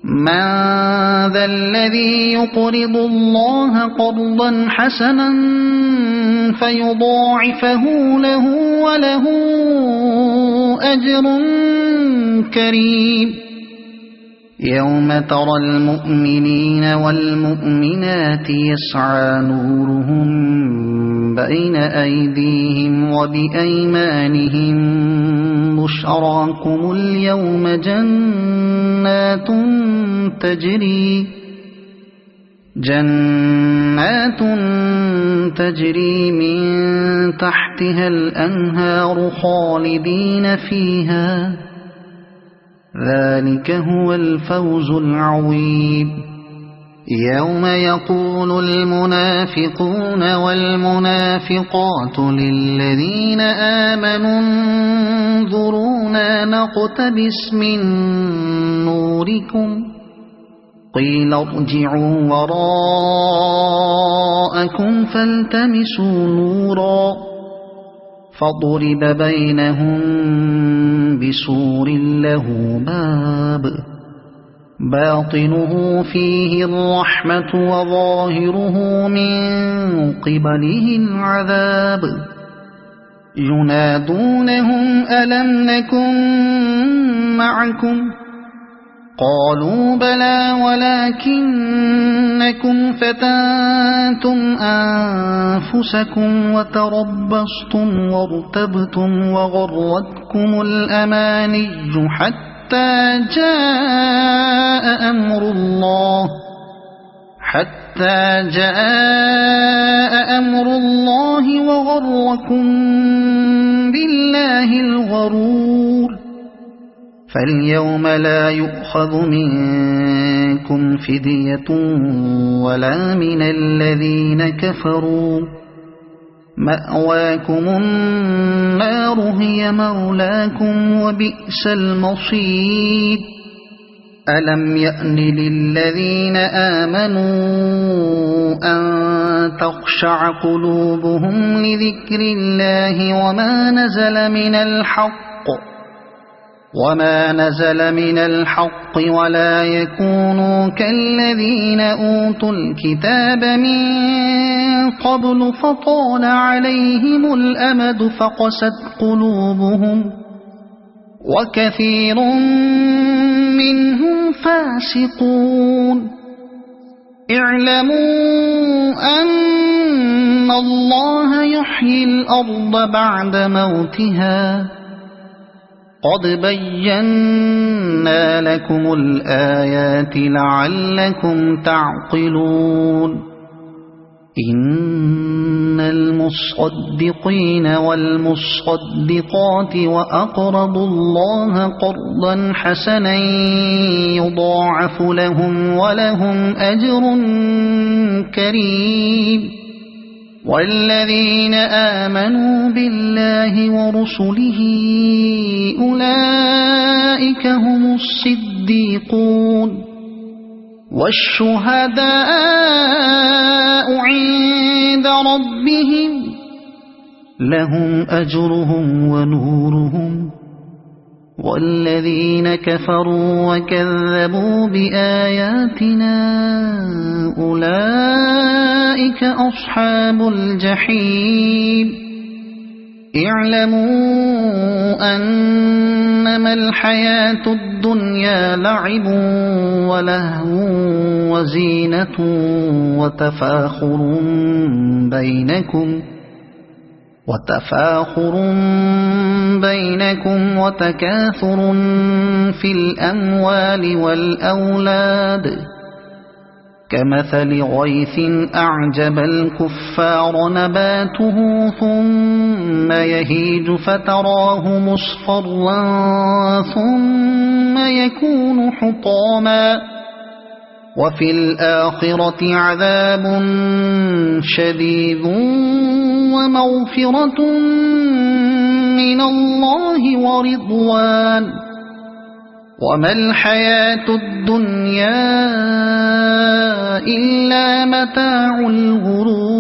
من ذا الذي يقرض الله قرضا حسنا فيضاعفه له وله أجر كريم يوم ترى المؤمنين والمؤمنات يسعى نورهم بين أيديهم وبأيمانهم بشراكم اليوم جنات تجري من تحتها الأنهار خالدين فيها ذلك هو الفوز العظيم يوم يقول المنافقون والمنافقات للذين آمنوا انظرونا نقتبس من نوركم قيل ارجعوا وراءكم فالتمسوا نورا فضرب بينهم بسور له باب باطنه فيه الرحمة وظاهره من قبله العذاب ينادونهم ألم نكن معكم قالوا بلى ولكنكم فتنتم أنفسكم وتربصتم وارتبتم وغرتكم الأماني حتى جاء أمر الله وغركم بالله الغرور فاليوم لا يؤخذ منكم فدية ولا من الذين كفروا مأواكم النار هي مولاكم وبئس المصير ألم يأن للذين آمنوا أن تخشع قلوبهم لذكر الله وما نزل من الحق ولا يكونوا كالذين أوتوا الكتاب من قبل فطال عليهم الأمد فقست قلوبهم وكثير منهم فاسقون اعلموا أن الله يحيي الأرض بعد موتها قد بينا لكم الآيات لعلكم تعقلون إن المصدقين والمصدقات وأقرضوا الله قرضا حسنا يضاعف لهم ولهم أجر كريم والذين آمنوا بالله ورسله أولئك هم الصديقون والشهداء عند ربهم لهم أجرهم ونورهم والذين كفروا وكذبوا بآياتنا أولئك أصحاب الجحيم اعلموا أنما الحياة الدنيا لعب ولهو وزينة وتفاخر بينكم وتكاثر في الأموال والأولاد كمثل غيث أعجب الكفار نباته ثم يهيج فتراه مصفرا ثم يكون حطاما وفي الآخرة عذاب شديد ومغفرة من الله ورضوان وما الحياة الدنيا إلا متاع الغرور